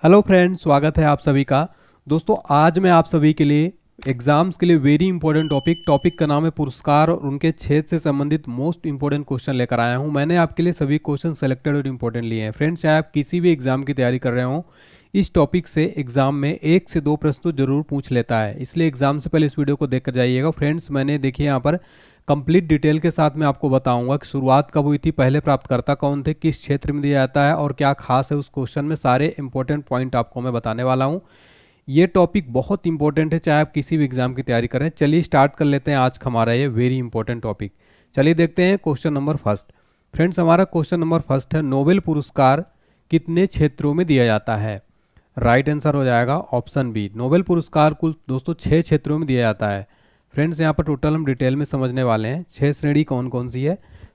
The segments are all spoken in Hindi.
हेलो फ्रेंड्स, स्वागत है आप सभी का। दोस्तों, आज मैं आप सभी के लिए एग्जाम्स के लिए वेरी इंपॉर्टेंट टॉपिक का नाम है पुरस्कार और उनके क्षेत्र से संबंधित मोस्ट इंपॉर्टेंट क्वेश्चन लेकर आया हूं। मैंने आपके लिए सभी क्वेश्चन सेलेक्टेड और इंपॉर्टेंट लिए हैं। फ्रेंड्स, चाहे आप किसी भी एग्जाम की तैयारी कर रहे हो, इस टॉपिक से एग्जाम में 1 से 2 प्रश्न तो जरूर पूछ लेता है, इसलिए एग्जाम से पहले इस वीडियो को देखकर जाइएगा। फ्रेंड्स, मैंने देखिए यहाँ पर कंप्लीट डिटेल के साथ मैं आपको बताऊंगा कि शुरुआत कब हुई थी, पहले प्राप्तकर्ता कौन थे, किस क्षेत्र में दिया जाता है और क्या खास है उस क्वेश्चन में, सारे इंपॉर्टेंट पॉइंट आपको मैं बताने वाला हूं। ये टॉपिक बहुत इंपॉर्टेंट है, चाहे आप किसी भी एग्जाम की तैयारी करें। चलिए स्टार्ट कर लेते हैं आज हमारा ये वेरी इंपॉर्टेंट टॉपिक। चलिए देखते हैं क्वेश्चन नंबर फर्स्ट। फ्रेंड्स, हमारा क्वेश्चन नंबर फर्स्ट है, नोबेल पुरस्कार कितने क्षेत्रों में दिया जाता है? राइट आंसर हो जाएगा ऑप्शन बी। नोबेल पुरस्कार कुल दोस्तों 6 क्षेत्रों में दिया जाता है। फ्रेंड्स, यहाँ पर टोटल हम डिटेल में समझने वाले हैं। 6 श्रेणी कौन कौन सी है?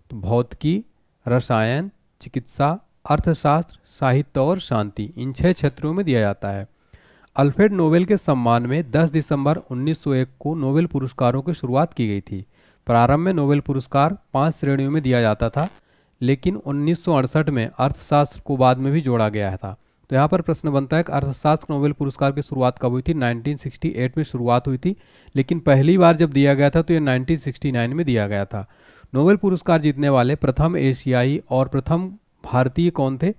तो भौतिकी, रसायन, चिकित्सा, अर्थशास्त्र, साहित्य और शांति, इन 6 क्षेत्रों में दिया जाता है। अल्फ्रेड नोबेल के सम्मान में 10 दिसंबर 1901 को नोबेल पुरस्कारों की शुरुआत की गई थी। प्रारंभ में नोबेल पुरस्कार 5 श्रेणियों में दिया जाता था, लेकिन 1968 में अर्थशास्त्र को बाद में भी जोड़ा गया था। तो यहाँ पर प्रश्न बनता है कि अर्थशास्त्र नोबेल पुरस्कार की शुरुआत कब हुई थी? 1968 में शुरुआत हुई थी, लेकिन पहली बार जब दिया गया था तो ये 1969 में दिया गया था। नोबेल पुरस्कार जीतने वाले प्रथम एशियाई और प्रथम भारतीय कौन थे?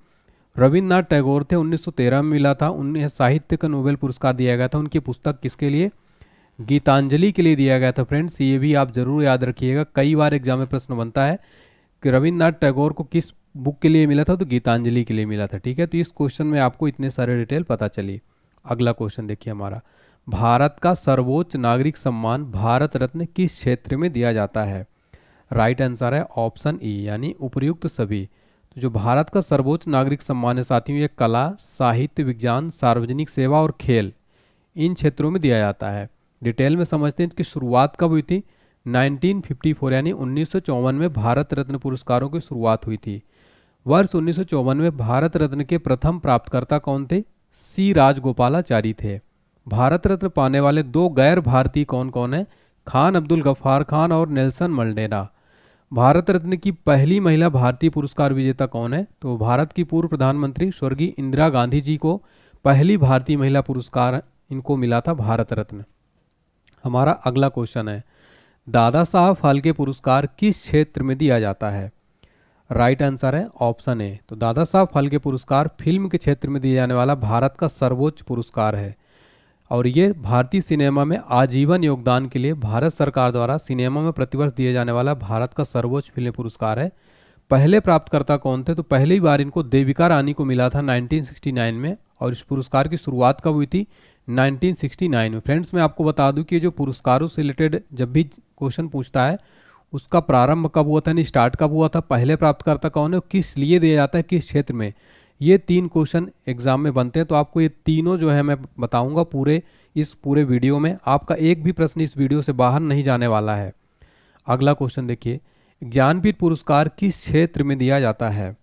रविन्द्रनाथ टैगोर थे। 1913 में मिला था। उन्हें साहित्य का नोबेल पुरस्कार दिया गया था। उनकी पुस्तक किसके लिए? गीतांजलि के लिए दिया गया था। फ्रेंड्स, ये भी आप जरूर याद रखिएगा, कई बार एग्जाम में प्रश्न बनता है कि रविन्द्रनाथ टैगोर को किस बुक के लिए मिला था? तो गीतांजलि के लिए मिला था। ठीक है, तो इस क्वेश्चन में आपको इतने सारे डिटेल पता चली। अगला क्वेश्चन देखिए हमारा, भारत का सर्वोच्च नागरिक सम्मान भारत रत्न किस क्षेत्र में दिया जाता है? राइट आंसर है ऑप्शन ई, यानी उपयुक्त सभी। तो जो भारत का सर्वोच्च नागरिक सम्मान है साथियों, ये कला, साहित्य, विज्ञान, सार्वजनिक सेवा और खेल, इन क्षेत्रों में दिया जाता है। डिटेल में समझते हैं कि शुरुआत कब हुई थी? 1954 यानी 1954 में भारत रत्न पुरस्कारों की शुरुआत हुई थी। वर्ष 1954 में भारत रत्न के प्रथम प्राप्तकर्ता कौन थे? सी राजगोपालाचारी थे। भारत रत्न पाने वाले 2 गैर भारतीय कौन कौन है? खान अब्दुल गफ्फार खान और नेल्सन मंडेला। भारत रत्न की पहली महिला भारतीय पुरस्कार विजेता कौन है? तो भारत की पूर्व प्रधानमंत्री स्वर्गीय इंदिरा गांधी जी को पहली भारतीय महिला पुरस्कार इनको मिला था, भारत रत्न। हमारा अगला क्वेश्चन है, दादा साहब फाल्के पुरस्कार किस क्षेत्र में दिया जाता है? राइट आंसर है ऑप्शन ए। तो दादा साहब फाल्के पुरस्कार फिल्म के क्षेत्र में दिया जाने वाला भारत का सर्वोच्च पुरस्कार है और ये भारतीय सिनेमा में आजीवन योगदान के लिए भारत सरकार द्वारा सिनेमा में प्रतिवर्ष दिए जाने वाला भारत का सर्वोच्च फिल्म पुरस्कार है। पहले प्राप्तकर्ता कौन थे? तो पहली बार इनको देविका रानी को मिला था 1969 में, और इस पुरस्कार की शुरुआत कब हुई थी? 1969 में। फ्रेंड्स, मैं आपको बता दूं कि जो पुरस्कारों से रिलेटेड जब भी क्वेश्चन पूछता है उसका प्रारंभ कब हुआ था, यानी स्टार्ट कब हुआ था, पहले प्राप्तकर्ता कौन है, किस लिए दिया जाता है, किस क्षेत्र में, ये 3 क्वेश्चन एग्जाम में बनते हैं। तो आपको ये तीनों जो है मैं बताऊंगा इस पूरे वीडियो में। आपका एक भी प्रश्न इस वीडियो से बाहर नहीं जाने वाला है। अगला क्वेश्चन देखिए, ज्ञानपीठ पुरस्कार किस क्षेत्र में दिया जाता है?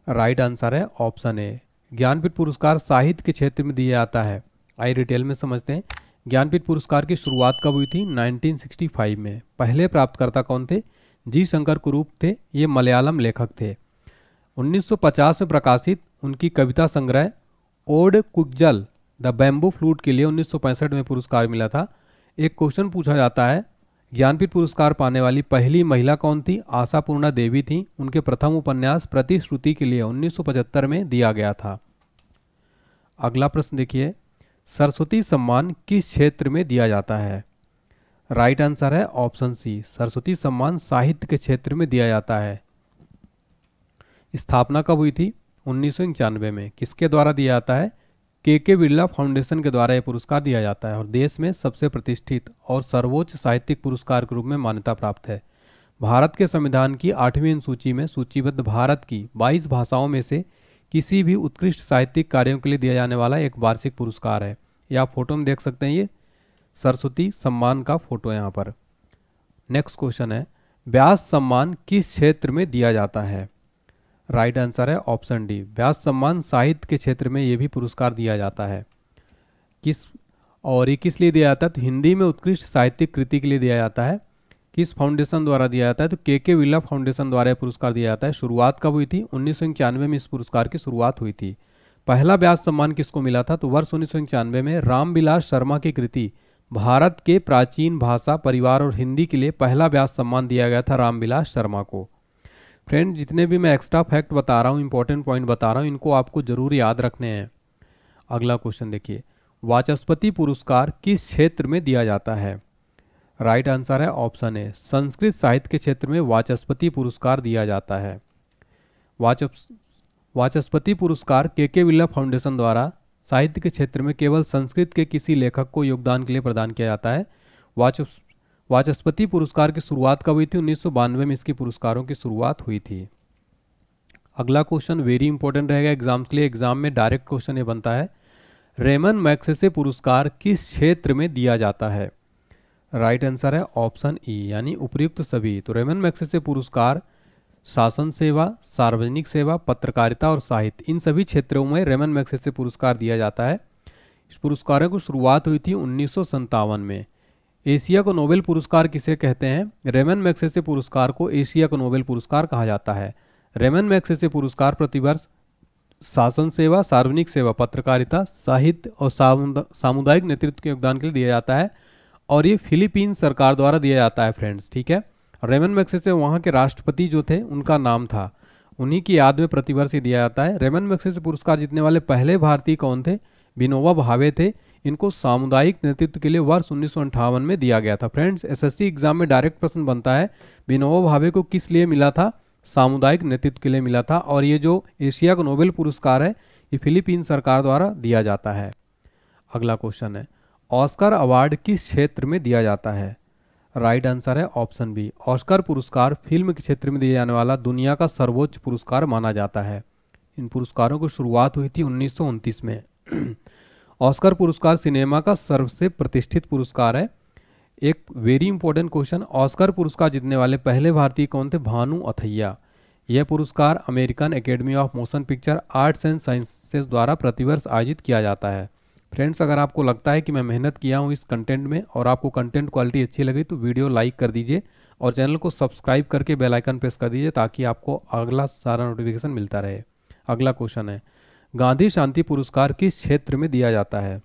राइट आंसर है ऑप्शन ए। ज्ञानपीठ पुरस्कार साहित्य के क्षेत्र में दिया जाता है। आइए डिटेल में समझते हैं। ज्ञानपीठ पुरस्कार की शुरुआत कब हुई थी? 1965 में। पहले प्राप्तकर्ता कौन थे? जी शंकर कुरूप थे, ये मलयालम लेखक थे। 1950 में प्रकाशित उनकी कविता संग्रह ओड कुगजल द बैम्बू फ्लूट के लिए 1965 में पुरस्कार मिला था। एक क्वेश्चन पूछा जाता है, ज्ञानपीठ पुरस्कार पाने वाली पहली महिला कौन थी? आशापूर्णा देवी थी। उनके प्रथम उपन्यास प्रतिश्रुति के लिए 1975 में दिया गया था। अगला प्रश्न देखिए, सरस्वती सम्मान किस क्षेत्र में दिया जाता है? राइट आंसर है ऑप्शन सी। सरस्वती सम्मान साहित्य के क्षेत्र में दिया जाता है। स्थापना कब हुई थी? 1991 में। किसके द्वारा दिया जाता है? के बिरला फाउंडेशन के द्वारा यह पुरस्कार दिया जाता है और देश में सबसे प्रतिष्ठित और सर्वोच्च साहित्यिक पुरस्कार के रूप में मान्यता प्राप्त है। भारत के संविधान की 8वीं अनुसूची में सूचीबद्ध भारत की 22 भाषाओं में से किसी भी उत्कृष्ट साहित्यिक कार्यों के लिए दिया जाने वाला एक वार्षिक पुरस्कार है। ये आप फोटो में देख सकते हैं, ये सरस्वती सम्मान का फोटो है यहाँ पर। नेक्स्ट क्वेश्चन है, व्यास सम्मान किस क्षेत्र में दिया जाता है? राइट आंसर है ऑप्शन डी। व्यास सम्मान साहित्य के क्षेत्र में ये भी पुरस्कार दिया जाता है। ये किस लिए दिया जाता है? तो हिंदी में उत्कृष्ट साहित्यिक कृति के लिए दिया जाता है। किस फाउंडेशन द्वारा दिया जाता है? तो के बिरला फाउंडेशन द्वारा यह पुरस्कार दिया जाता है। शुरुआत कब हुई थी? 1991 में इस पुरस्कार की शुरुआत हुई थी। पहला व्यास सम्मान किसको मिला था? तो वर्ष 1991 में रामविलास शर्मा की कृति भारत के प्राचीन भाषा, परिवार और हिंदी के लिए पहला व्यास सम्मान दिया गया था रामविलास शर्मा को। फ्रेंड, जितने भी मैं एक्स्ट्रा फैक्ट बता रहा हूँ, इंपॉर्टेंट पॉइंट बता रहा हूँ, इनको आपको जरूर याद रखने हैं। अगला क्वेश्चन देखिए, वाचस्पति पुरस्कार किस क्षेत्र में दिया जाता है? राइट आंसर है ऑप्शन ए, संस्कृत साहित्य के क्षेत्र में वाचस्पति पुरस्कार दिया जाता है। वाचस्पति पुरस्कार के बिरला फाउंडेशन द्वारा साहित्य के क्षेत्र में केवल संस्कृत के किसी लेखक को योगदान के लिए प्रदान किया जाता है। वाचस्पति पुरस्कार की शुरुआत कब हुई थी? 1992 में इसकी पुरस्कारों की शुरुआत हुई थी। अगला क्वेश्चन वेरी इंपॉर्टेंट रहेगा एग्जाम के लिए, एग्जाम में डायरेक्ट क्वेश्चन ये बनता है, रेमन मैग्सेसे पुरस्कार किस क्षेत्र में दिया जाता है? राइट आंसर है ऑप्शन ई, यानी उपयुक्त सभी। तो रेमन मैग्सेसे पुरस्कार शासन सेवा, सार्वजनिक सेवा, पत्रकारिता और साहित्य, इन सभी क्षेत्रों में रेमन मैग्सेसे पुरस्कार दिया जाता है। इस पुरस्कारों की शुरुआत हुई थी 1957 में। एशिया को नोबेल पुरस्कार किसे कहते हैं? रेमन मैग्सेसे पुरस्कार को एशिया को नोबेल पुरस्कार कहा जाता है। रेमन मैग्सेसे पुरस्कार प्रतिवर्ष शासन सेवा, सार्वजनिक सेवा, पत्रकारिता, साहित्य और सामुदायिक नेतृत्व के योगदान के लिए दिया जाता है और ये फिलीपींस सरकार द्वारा दिया जाता है फ्रेंड्स, ठीक है। रेमन मैग्सेसे वहाँ के राष्ट्रपति जो थे उनका नाम था, उन्हीं की याद में प्रतिवर्ष दिया जाता है। रेमन मैग्सेसे पुरस्कार जीतने वाले पहले भारतीय कौन थे? विनोबा भावे थे। इनको सामुदायिक नेतृत्व के लिए वर्ष 1958 में दिया गया था। फ्रेंड्स, एसएससी एग्जाम में डायरेक्ट प्रश्न बनता है, विनोबा भावे को किस लिए मिला था? सामुदायिक नेतृत्व के लिए मिला था। और ये जो एशिया का नोबेल पुरस्कार है ये फिलीपीन सरकार द्वारा दिया जाता है। अगला क्वेश्चन है, ऑस्कर अवार्ड किस क्षेत्र में दिया जाता है? राइट आंसर है ऑप्शन बी, ऑस्कर पुरस्कार फिल्म के क्षेत्र में दिया जाने वाला दुनिया का सर्वोच्च पुरस्कार माना जाता है। इन पुरस्कारों की शुरुआत हुई थी 1929 में। ऑस्कर पुरस्कार सिनेमा का सबसे प्रतिष्ठित पुरस्कार है। एक वेरी इंपॉर्टेंट क्वेश्चन, ऑस्कर पुरस्कार जीतने वाले पहले भारतीय कौन थे? भानु अथैया। यह पुरस्कार American academy of motion picture arts and sciences द्वारा प्रतिवर्ष आयोजित किया जाता है। फ्रेंड्स, अगर आपको लगता है कि मैं मेहनत किया हूँ इस कंटेंट में और आपको कंटेंट क्वालिटी अच्छी लगी तो वीडियो लाइक कर दीजिए और चैनल को सब्सक्राइब करके बेल आइकन प्रेस कर दीजिए ताकि आपको अगला सारा नोटिफिकेशन मिलता रहे। अगला क्वेश्चन है, गांधी शांति पुरस्कार किस क्षेत्र में दिया जाता है?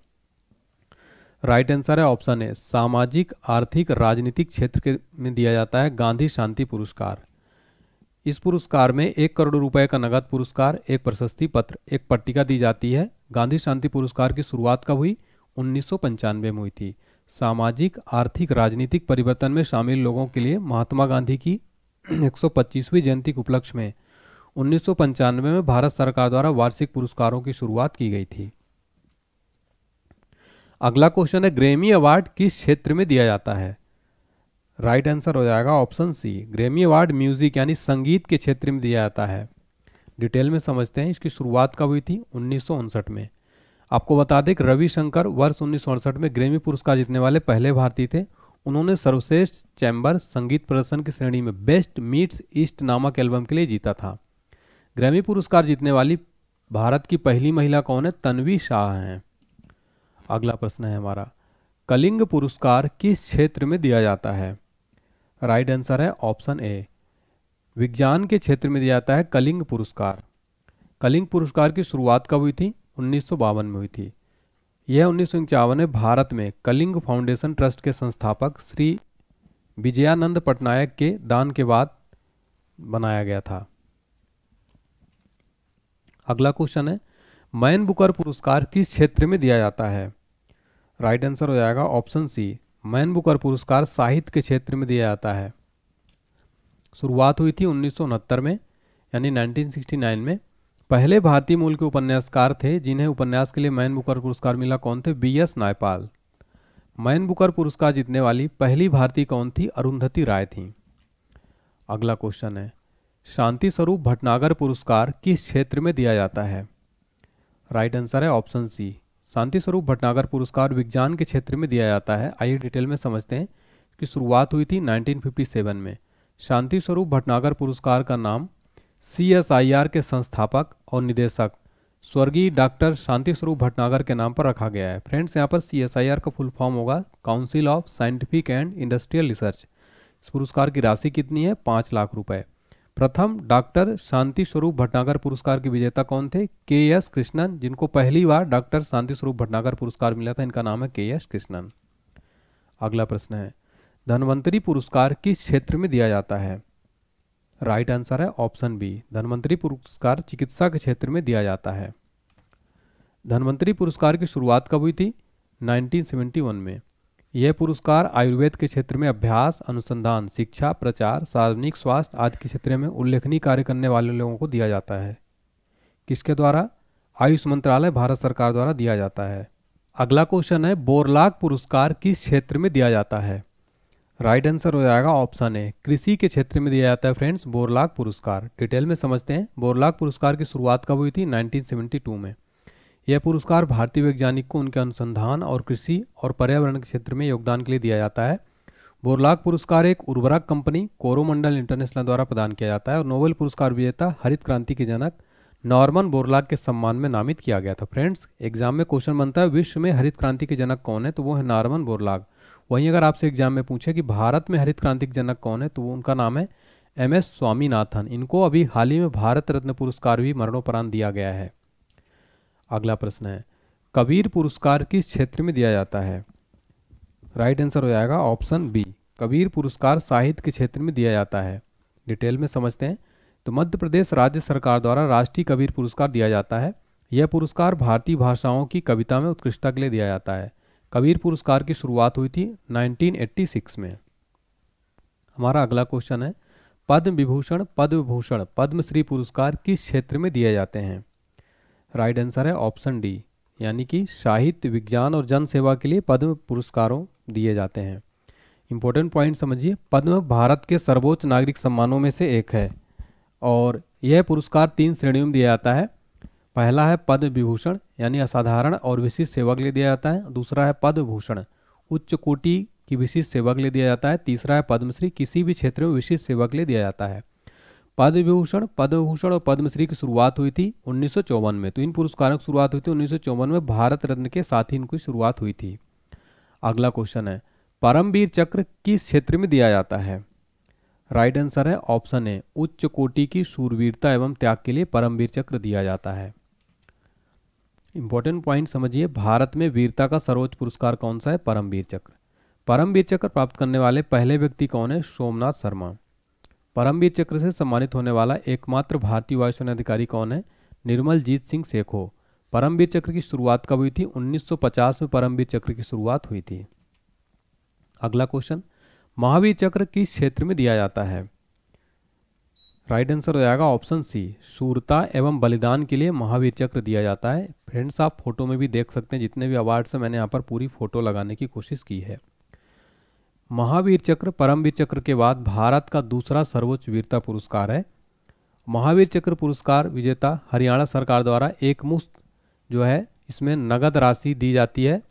राइट आंसर है ऑप्शन ए, सामाजिक, आर्थिक, राजनीतिक क्षेत्र में दिया जाता है गांधी शांति पुरस्कार। इस पुरस्कार में 1 करोड़ रुपए का नगद पुरस्कार, एक प्रशस्ति पत्र, एक पट्टिका दी जाती है। गांधी शांति पुरस्कार की शुरुआत कब हुई? 1995 में हुई थी। सामाजिक, आर्थिक, राजनीतिक परिवर्तन में शामिल लोगों के लिए महात्मा गांधी की 125वीं जयंती के उपलक्ष्य में 1995 में भारत सरकार द्वारा वार्षिक पुरस्कारों की शुरुआत की गई थी। अगला क्वेश्चन है, ग्रैमी अवार्ड किस क्षेत्र में दिया जाता है? राइट आंसर हो जाएगा option C, Grammy award music यानी संगीत के क्षेत्र में दिया जाता है। डिटेल में समझते हैं, इसकी शुरुआत कब हुई थी? 1959 में। आपको बता दें कि रविशंकर वर्ष 1968 में ग्रैमी पुरस्कार जीतने वाले पहले भारतीय थे। उन्होंने सर्वश्रेष्ठ चैम्बर संगीत प्रदर्शन की श्रेणी में बेस्ट मीट्स ईस्ट नामक एल्बम के लिए जीता था। ग्रैमी पुरस्कार जीतने वाली भारत की पहली महिला कौन है? तन्वी शाह हैं। अगला प्रश्न है हमारा, कलिंग पुरस्कार किस क्षेत्र में दिया जाता है? राइट आंसर है ऑप्शन ए, विज्ञान के क्षेत्र में दिया जाता है कलिंग पुरस्कार। कलिंग पुरस्कार की शुरुआत कब हुई थी? 1952 में हुई थी। यह 1951 में भारत में कलिंग फाउंडेशन ट्रस्ट के संस्थापक श्री विजयानंद पटनायक के दान के बाद बनाया गया था। अगला क्वेश्चन है, मैन बुकर पुरस्कार किस क्षेत्र में दिया जाता है? राइट आंसर हो जाएगा ऑप्शन सी, मैन बुकर पुरस्कार साहित्य के क्षेत्र में दिया जाता है। शुरुआत हुई थी 1969 में यानी 1969 में। पहले भारतीय मूल के उपन्यासकार थे जिन्हें उपन्यास के लिए मैन बुकर पुरस्कार मिला, कौन थे? बीएस नायपाल। मैन बुकर पुरस्कार जीतने वाली पहली भारतीय कौन थी? अरुंधति राय थी। अगला क्वेश्चन है, शांति स्वरूप भटनागर पुरस्कार किस क्षेत्र में दिया जाता है? राइट आंसर है ऑप्शन सी, शांति स्वरूप भटनागर पुरस्कार विज्ञान के क्षेत्र में दिया जाता है। आइए डिटेल में समझते हैं कि शुरुआत हुई थी 1957 में। शांति स्वरूप भटनागर पुरस्कार का नाम CSIR के संस्थापक और निदेशक स्वर्गीय डॉक्टर शांति स्वरूप भटनागर के नाम पर रखा गया है। फ्रेंड्स, यहाँ पर CSIR का फुल फॉर्म होगा council of scientific and industrial research. इस पुरस्कार की राशि कितनी है? 5 लाख रुपए। प्रथम डॉक्टर शांति स्वरूप भटनागर पुरस्कार के विजेता कौन थे? के.एस. कृष्णन, जिनको पहली बार डॉक्टर शांति स्वरूप भटनागर पुरस्कार मिला था, इनका नाम है के.एस. कृष्णन। अगला प्रश्न है, धन्वंतरी पुरस्कार किस क्षेत्र में दिया जाता है? राइट आंसर है ऑप्शन बी, धन्वंतरी पुरस्कार चिकित्सा के क्षेत्र में दिया जाता है। धन्वंतरी पुरस्कार की शुरुआत कब हुई थी? 1971 में। यह पुरस्कार आयुर्वेद के क्षेत्र में अभ्यास, अनुसंधान, शिक्षा, प्रचार, सार्वजनिक स्वास्थ्य आदि के क्षेत्र में उल्लेखनीय कार्य करने वाले लोगों को दिया जाता है। किसके द्वारा? आयुष मंत्रालय, भारत सरकार द्वारा दिया जाता है। अगला क्वेश्चन है, बोरलाग पुरस्कार किस क्षेत्र में दिया जाता है? राइट आंसर हो जाएगा ऑप्शन ए, कृषि के क्षेत्र में दिया जाता है फ्रेंड्स बोरलाग पुरस्कार। डिटेल में समझते हैं। बोरलाग पुरस्कार की शुरुआत कब हुई थी? 1972 में। यह पुरस्कार भारतीय वैज्ञानिक को उनके अनुसंधान और कृषि और पर्यावरण के क्षेत्र में योगदान के लिए दिया जाता है। बोरलाग पुरस्कार एक उर्वरक कंपनी कोरोमंडल इंटरनेशनल द्वारा प्रदान किया जाता है और नोबेल पुरस्कार विजेता हरित क्रांति के जनक नॉर्मन बोरलाग के सम्मान में नामित किया गया था। फ्रेंड्स, एग्जाम में क्वेश्चन बनता है विश्व में हरित क्रांति के जनक कौन है, तो वो है नॉर्मन बोरलाग। वहीं अगर आपसे एग्जाम में पूछे कि भारत में हरित क्रांति के जनक कौन है, तो वो उनका नाम है MS स्वामीनाथन। इनको अभी हाल ही में भारत रत्न पुरस्कार भी मरणोपरांत दिया गया है। अगला प्रश्न है, कबीर पुरस्कार किस क्षेत्र में दिया जाता है? राइट आंसर हो जाएगा ऑप्शन बी, कबीर पुरस्कार साहित्य के क्षेत्र में दिया जाता है। डिटेल में समझते हैं। तो मध्य प्रदेश राज्य सरकार द्वारा राष्ट्रीय कबीर पुरस्कार दिया जाता है। यह पुरस्कार भारतीय भाषाओं की कविता में उत्कृष्टता के लिए दिया जाता है। कबीर पुरस्कार की शुरुआत हुई थी 1986 में। हमारा अगला क्वेश्चन है, पद्म विभूषण, पद्म विभूषण, पद्मश्री पुरस्कार किस क्षेत्र में दिए जाते हैं? राइट आंसर है ऑप्शन डी, यानी कि साहित्य, विज्ञान और जन सेवा के लिए पद्म पुरस्कारों दिए जाते हैं। इंपॉर्टेंट पॉइंट समझिए, पद्म भारत के सर्वोच्च नागरिक सम्मानों में से एक है और यह पुरस्कार 3 श्रेणियों में दिया जाता है। पहला है पद्म विभूषण, यानी असाधारण और विशिष्ट सेवा के लिए दिया जाता है। दूसरा है पद्म भूषण, उच्च कोटि की विशिष्ट सेवा के लिए दिया जाता है। तीसरा है पद्मश्री, किसी भी क्षेत्र में विशिष्ट सेवा के लिए दिया जाता है। पद्म विभूषण, पद्म भूषण और पद्मश्री की शुरुआत हुई थी 1954 में। तो इन पुरस्कारों की शुरुआत हुई थी 1954 में, भारत रत्न के साथ ही इनकी शुरुआत हुई थी। अगला क्वेश्चन है, परमवीर चक्र किस क्षेत्र में दिया जाता है? राइट आंसर है ऑप्शन ए, उच्च कोटि की शूरवीरता एवं त्याग के लिए परमवीर चक्र दिया जाता है। इंपॉर्टेंट पॉइंट समझिए, भारत में वीरता का सर्वोच्च पुरस्कार कौन सा है? परमवीर चक्र। परमवीर चक्र प्राप्त करने वाले पहले व्यक्ति कौन है? सोमनाथ शर्मा। परमवीर चक्र से सम्मानित होने वाला एकमात्र भारतीय वायुसेना अधिकारी कौन है? निर्मलजीत सिंह सेखो। परमवीर चक्र की शुरुआत कब हुई थी? 1950 में परमवीर चक्र की शुरुआत हुई थी। अगला क्वेश्चन, महावीर चक्र किस क्षेत्र में दिया जाता है? राइट आंसर हो जाएगा ऑप्शन सी, शूरता एवं बलिदान के लिए महावीर चक्र दिया जाता है। फ्रेंड्स, आप फोटो में भी देख सकते हैं, जितने भी अवार्ड्स हैं मैंने यहाँ पर पूरी फोटो लगाने की कोशिश की है। महावीर चक्र परमवीर चक्र के बाद भारत का दूसरा सर्वोच्च वीरता पुरस्कार है। महावीर चक्र पुरस्कार विजेता हरियाणा सरकार द्वारा एक मुश्त जो है इसमें नगद राशि दी जाती है।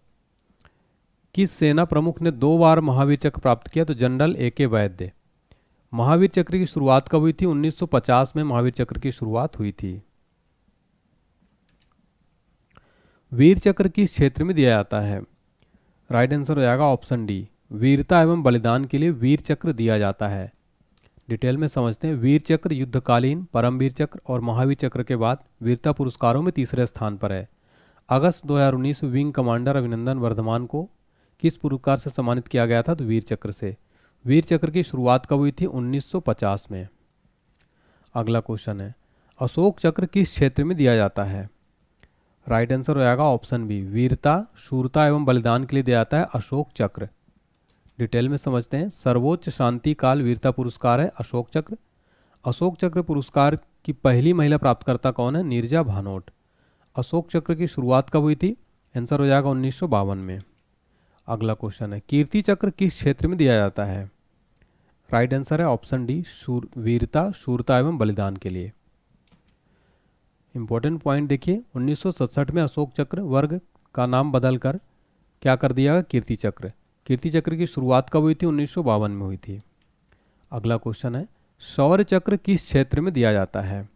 किस सेना प्रमुख ने 2 बार महावीर चक्र प्राप्त किया? तो जनरल AK वैद्य। महावीर चक्र की शुरुआत कब हुई थी? 1950 में महावीर चक्र की शुरुआत हुई थी। वीर चक्र किस क्षेत्र में दिया जाता है? राइट आंसर हो जाएगा ऑप्शन डी, वीरता एवं बलिदान के लिए वीर चक्र दिया जाता है। डिटेल में समझते हैं। वीर चक्र युद्धकालीन, परमवीर चक्र और महावीर चक्र के बाद वीरता पुरस्कारों में तीसरे स्थान पर है। अगस्त 2019 में विंग कमांडर अभिनंदन वर्धमान को किस पुरस्कार से सम्मानित किया गया था? तो वीर चक्र से। वीर चक्र की शुरुआत कब हुई थी? 1950 में। अगला क्वेश्चन है, अशोक चक्र किस क्षेत्र में दिया जाता है? राइट आंसर हो जाएगा ऑप्शन बी, वीरता, शूरता एवं बलिदान के लिए दिया जाता है अशोक चक्र। डिटेल में समझते हैं। सर्वोच्च शांति काल वीरता पुरस्कार है अशोक चक्र। अशोक चक्र पुरस्कार की पहली महिला प्राप्तकर्ता कौन है? नीरजा भानोट। अशोक चक्र की शुरुआत कब हुई थी? आंसर हो जाएगा 1952 में। अगला क्वेश्चन है, कीर्ति चक्र किस क्षेत्र में दिया जाता है? राइट आंसर है ऑप्शन डी, वीरता, शूरता एवं बलिदान के लिए। इंपॉर्टेंट पॉइंट देखिए, 1967 में अशोक चक्र वर्ग का नाम बदलकर क्या कर दिया गया? कीर्ति चक्र। कीर्ति चक्र की शुरुआत कब हुई थी? 1952 में हुई थी। अगला क्वेश्चन है, शौर्य चक्र किस क्षेत्र में दिया जाता है?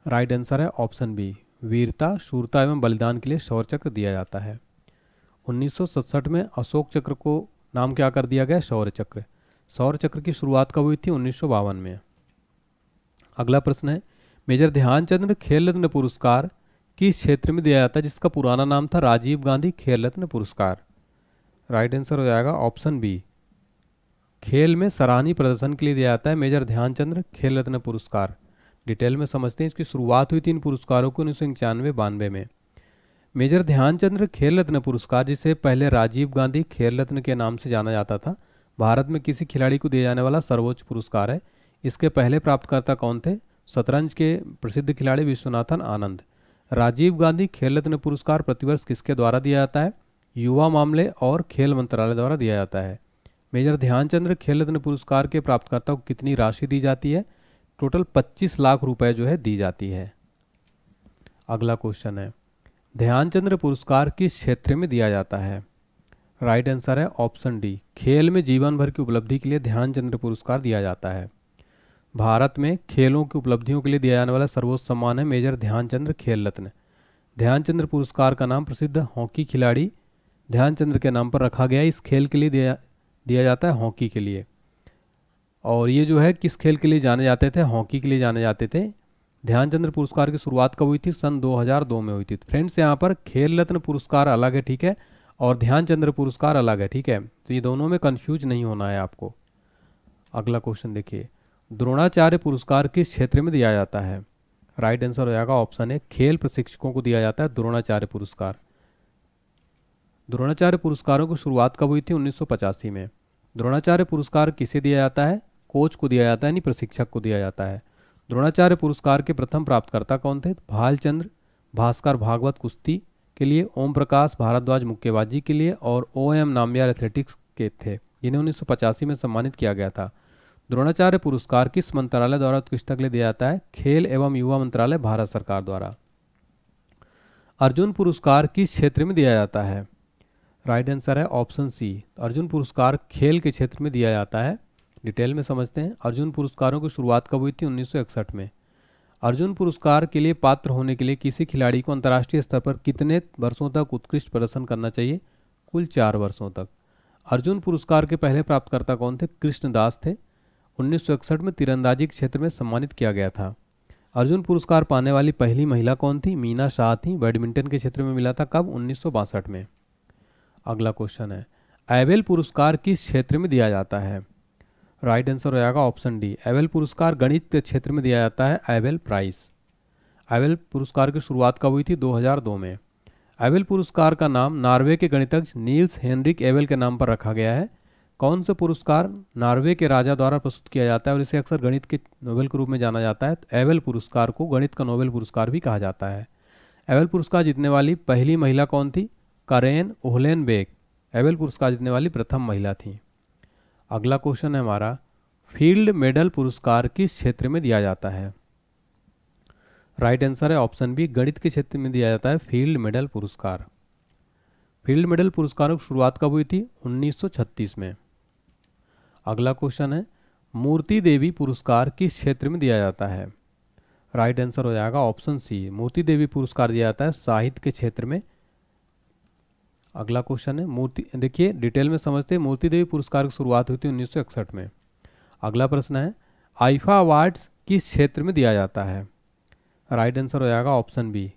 राइट आंसर है ऑप्शन बी, वीरता, शूरता एवं बलिदान के लिए शौर्य चक्र दिया जाता है। 1967 में अशोक चक्र को नाम क्या कर दिया गया? शौर्य चक्र। शौर्य चक्र की शुरुआत कब हुई थी? 1952 में। अगला प्रश्न है, मेजर ध्यानचंद खेल रत्न पुरस्कार किस क्षेत्र में दिया जाता है जिसका पुराना नाम था राजीव गांधी खेल रत्न पुरस्कार? राइट आंसर हो जाएगा ऑप्शन बी, खेल में सराहनीय प्रदर्शन के लिए दिया जाता है मेजर ध्यानचंद खेल रत्न पुरस्कार। डिटेल में समझते हैं। इसकी शुरुआत हुई थी इन पुरस्कारों को 1991-92 में। मेजर ध्यानचंद खेल रत्न पुरस्कार, जिसे पहले राजीव गांधी खेल रत्न के नाम से जाना जाता था, भारत में किसी खिलाड़ी को दिया जाने वाला सर्वोच्च पुरस्कार है। इसके पहले प्राप्तकर्ता कौन थे? शतरंज के प्रसिद्ध खिलाड़ी विश्वनाथन आनंद। राजीव गांधी खेल रत्न पुरस्कार प्रतिवर्ष किसके द्वारा दिया जाता है? युवा मामले और खेल मंत्रालय द्वारा दिया जाता है। मेजर ध्यानचंद खेल रत्न पुरस्कार के प्राप्तकर्ता को कितनी राशि दी जाती है? टोटल 25 लाख रुपए जो है दी जाती है। अगला क्वेश्चन है, ध्यानचंद पुरस्कार किस क्षेत्र में दिया जाता है? राइट आंसर है ऑप्शन डी, खेल में जीवन भर की उपलब्धि के लिए ध्यानचंद पुरस्कार दिया जाता है। भारत में खेलों की उपलब्धियों के लिए दिया जाने वाला सर्वोच्च सम्मान है मेजर ध्यानचंद खेल रत्न। ध्यानचंद पुरस्कार का नाम प्रसिद्ध हॉकी खिलाड़ी ध्यानचंद के नाम पर रखा गया है। इस खेल के लिए दिया जाता है, हॉकी के लिए। और ये जो है किस खेल के लिए जाने जाते थे? हॉकी के लिए जाने जाते थे। ध्यानचंद पुरस्कार की शुरुआत कब हुई थी? सन 2002 में हुई थी। फ्रेंड्स, यहाँ पर खेल रत्न पुरस्कार अलग है, ठीक है, और ध्यानचंद पुरस्कार अलग है, ठीक है, तो ये दोनों में कंफ्यूज नहीं होना है आपको। अगला क्वेश्चन देखिए, द्रोणाचार्य पुरस्कार किस क्षेत्र में दिया जाता है? राइट आंसर हो जाएगा ऑप्शन ए, खेल प्रशिक्षकों को दिया जाता है द्रोणाचार्य पुरस्कार। द्रोणाचार्य पुरस्कारों की शुरुआत कब हुई थी? 1985 में। द्रोणाचार्य पुरस्कार किसे दिया जाता है? कोच को दिया जाता है, यानी प्रशिक्षक को दिया जाता है। द्रोणाचार्य पुरस्कार के प्रथम प्राप्तकर्ता कौन थे? भालचंद्र भास्कर भागवत कुश्ती के लिए, ओम प्रकाश भारद्वाज मुक्केबाजी के लिए और OM नाम्बियार एथलेटिक्स के थे, जिन्हें 1985 में सम्मानित किया गया था। द्रोणाचार्य पुरस्कार किस मंत्रालय द्वारा उत्कृष्टता के लिए दिया जाता है? खेल एवं युवा मंत्रालय, भारत सरकार द्वारा। अर्जुन पुरस्कार किस क्षेत्र में दिया जाता है? राइट आंसर है ऑप्शन सी, अर्जुन पुरस्कार खेल के क्षेत्र में दिया जाता है। डिटेल में समझते हैं। अर्जुन पुरस्कारों की शुरुआत कब हुई थी? 1961 में। अर्जुन पुरस्कार के लिए पात्र होने के लिए किसी खिलाड़ी को अंतर्राष्ट्रीय स्तर पर कितने वर्षों तक उत्कृष्ट प्रदर्शन करना चाहिए? कुल 4 वर्षों तक। अर्जुन पुरस्कार के पहले प्राप्तकर्ता कौन थे? कृष्णदास थे। 1961 में तीरंदाजी के क्षेत्र में सम्मानित किया गया था। अर्जुन पुरस्कार पाने वाली पहली महिला कौन थी? मीना शाह थी। बैडमिंटन के क्षेत्र में मिला था कब? 1962 में। अगला क्वेश्चन है, एबेल पुरस्कार किस क्षेत्र में दिया जाता है? राइट आंसर हो जाएगा ऑप्शन डी, एबेल पुरस्कार गणित के क्षेत्र में दिया जाता है, एबेल प्राइज। एबेल पुरस्कार की शुरुआत कब हुई थी? 2002 में। एबेल पुरस्कार का नाम नॉर्वे के गणितज्ञ नील्स हेनरिक एबेल के नाम पर रखा गया है। कौन सा पुरस्कार नॉर्वे के राजा द्वारा प्रस्तुत किया जाता है और इसे अक्सर गणित के नोबेल के रूप में जाना जाता है? तो एबेल पुरस्कार को गणित का नोबेल पुरस्कार भी कहा जाता है। एबेल पुरस्कार जीतने वाली पहली महिला कौन थी? करेन ओहलेनबेक एबेल पुरस्कार जीतने वाली प्रथम महिला थी। अगला क्वेश्चन है हमारा, फील्ड मेडल पुरस्कार किस क्षेत्र में दिया जाता है? राइट आंसर है ऑप्शन बी, गणित के क्षेत्र में दिया जाता है फील्ड मेडल पुरस्कार। फील्ड मेडल पुरस्कारों की शुरुआत कब हुई थी? 1936 में। अगला क्वेश्चन है, मूर्ति देवी पुरस्कार किस क्षेत्र में दिया जाता है? राइट आंसर हो जाएगा ऑप्शन सी, मूर्ति देवी पुरस्कार दिया जाता है साहित्य के क्षेत्र में। अगला क्वेश्चन है, मूर्ति देखिए डिटेल में समझते हैं। मूर्ति देवी पुरस्कार की शुरुआत हुई थी 1961 में। अगला प्रश्न है, आईफा अवार्ड्स किस क्षेत्र में दिया जाता है? राइट आंसर हो जाएगा option B,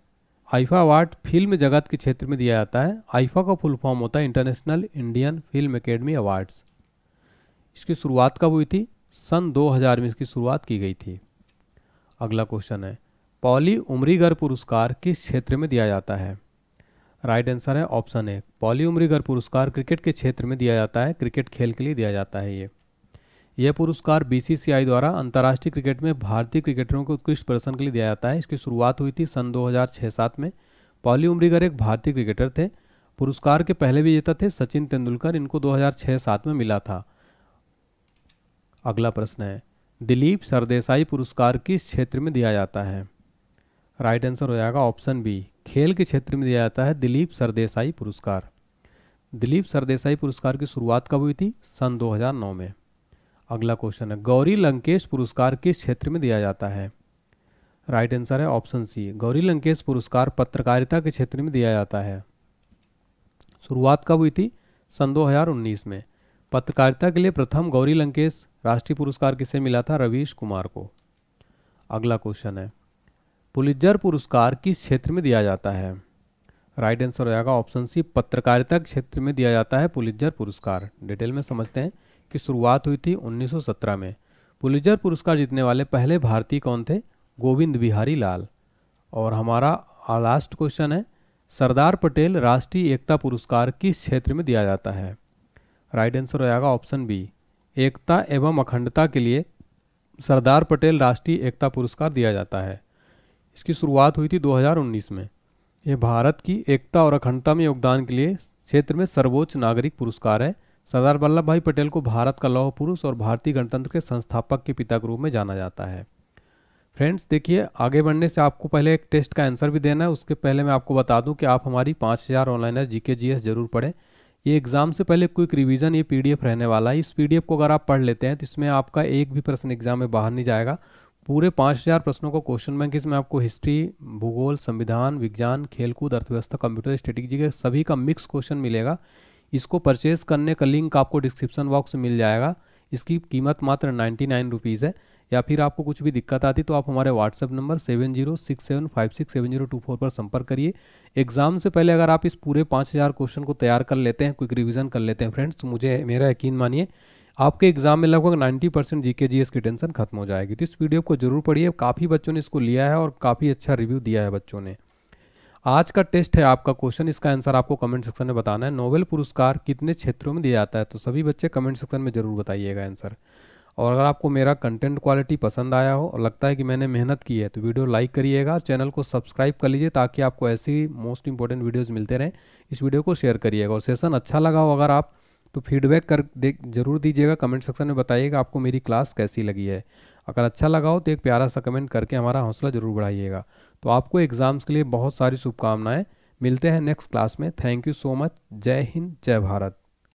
IIFA award film जगत के क्षेत्र में दिया जाता है। आईफा का फुल फॉर्म होता है international Indian film academy awards. इसकी शुरुआत कब हुई थी? सन 2000 में इसकी शुरुआत की गई थी। अगला क्वेश्चन है, पॉली उमरीगर पुरस्कार किस क्षेत्र में दिया जाता है? राइट आंसर है ऑप्शन ए, पॉली उमरीगर पुरस्कार क्रिकेट के क्षेत्र में दिया जाता है। क्रिकेट खेल के लिए दिया जाता है। यह पुरस्कार BCCI द्वारा अंतर्राष्ट्रीय क्रिकेट में भारतीय क्रिकेटरों को उत्कृष्ट प्रदर्शन के लिए दिया जाता है। इसकी शुरुआत हुई थी सन 2006-07 में। पॉली उमरीगर एक भारतीय क्रिकेटर थे। पुरस्कार के पहले विजेता थे सचिन तेंदुलकर, इनको 2006-07 में मिला था। अगला प्रश्न है, दिलीप सरदेसाई पुरस्कार किस क्षेत्र में दिया जाता है? राइट आंसर हो जाएगा ऑप्शन बी, खेल के क्षेत्र में दिया जाता है दिलीप सरदेसाई पुरस्कार। दिलीप सरदेसाई पुरस्कार की शुरुआत कब हुई थी? सन 2009 में। अगला क्वेश्चन है, गौरी लंकेश पुरस्कार किस क्षेत्र में दिया जाता है? राइट आंसर है ऑप्शन सी, गौरी लंकेश पुरस्कार पत्रकारिता के क्षेत्र में दिया जाता है। शुरुआत कब हुई थी? सन 2019 में। पत्रकारिता के लिए प्रथम गौरी लंकेश राष्ट्रीय पुरस्कार किसे मिला था? रवीश कुमार को। अगला क्वेश्चन है, पुलित्जर पुरस्कार किस क्षेत्र में दिया जाता है? राइट आंसर हो जाएगा ऑप्शन सी, पत्रकारिता क्षेत्र में दिया जाता है पुलित्जर पुरस्कार। डिटेल में समझते हैं कि शुरुआत हुई थी 1917 में। पुलित्जर पुरस्कार जीतने वाले पहले भारतीय कौन थे? गोविंद बिहारी लाल। और हमारा लास्ट क्वेश्चन है, सरदार पटेल राष्ट्रीय एकता पुरस्कार किस क्षेत्र में दिया जाता है? राइट आंसर हो जाएगा ऑप्शन बी, एकता एवं अखंडता के लिए सरदार पटेल राष्ट्रीय एकता पुरस्कार दिया जाता है। इसकी शुरुआत हुई थी 2019 में। यह भारत की एकता और अखंडता में योगदान के लिए क्षेत्र में सर्वोच्च नागरिक पुरस्कार है। सरदार वल्लभ भाई पटेल को भारत का लौह पुरुष और भारतीय गणतंत्र के संस्थापक के पिता के रूप में जाना जाता है। फ्रेंड्स देखिए, आगे बढ़ने से आपको पहले एक टेस्ट का आंसर भी देना है। उसके पहले मैं आपको बता दूं कि आप हमारी 5000 ऑनलाइनर जीके जीएस जरूर पढ़ें। ये एग्जाम से पहले क्विक रिवीजन ये पीडीएफ रहने वाला है। इस पीडीएफ को अगर आप पढ़ लेते हैं तो इसमें आपका एक भी प्रश्न एग्जाम में बाहर नहीं जाएगा। पूरे 5000 प्रश्नों को क्वेश्चन बैंक इसमें आपको हिस्ट्री, भूगोल, संविधान, विज्ञान, खेलकूद, अर्थव्यवस्था, कंप्यूटर, स्ट्रेटेजी के सभी का मिक्स क्वेश्चन मिलेगा। इसको परचेज करने का लिंक आपको डिस्क्रिप्शन बॉक्स में मिल जाएगा। इसकी कीमत मात्र 99 रुपीज़ है। या फिर आपको कुछ भी दिक्कत आती तो आप हमारे व्हाट्सएप नंबर 7067567024 पर संपर्क करिए। एग्जाम से पहले अगर आप इस पूरे 5000 क्वेश्चन को तैयार कर लेते हैं, क्विक रिवीजन कर लेते हैं फ्रेंड्स, तो मुझे मेरा यकीन मानिए आपके एग्जाम में लगभग 90% जीके जीएस की टेंशन खत्म हो जाएगी। तो इस वीडियो को जरूर पढ़िए। काफ़ी बच्चों ने इसको लिया है और काफ़ी अच्छा रिव्यू दिया है बच्चों ने। आज का टेस्ट है आपका क्वेश्चन, इसका आंसर आपको कमेंट सेक्शन में बताना है। नोबेल पुरस्कार कितने क्षेत्रों में दिया जाता है? तो सभी बच्चे कमेंट सेक्शन में जरूर बताइएगा आंसर। और अगर आपको मेरा कंटेंट क्वालिटी पसंद आया हो और लगता है कि मैंने मेहनत की है तो वीडियो लाइक करिएगा, चैनल को सब्सक्राइब कर लीजिए ताकि आपको ऐसी मोस्ट इंपॉर्टेंट वीडियोस मिलते रहें। इस वीडियो को शेयर करिएगा और सेशन अच्छा लगा हो अगर आप तो फीडबैक जरूर दीजिएगा, कमेंट सेक्शन में बताइएगा आपको मेरी क्लास कैसी लगी है। अगर अच्छा लगा हो तो एक प्यारा सा कमेंट करके हमारा हौसला जरूर बढ़ाइएगा। तो आपको एग्जाम्स के लिए बहुत सारी शुभकामनाएं। मिलते हैं नेक्स्ट क्लास में। Thank you so much. जय हिंद, जय भारत।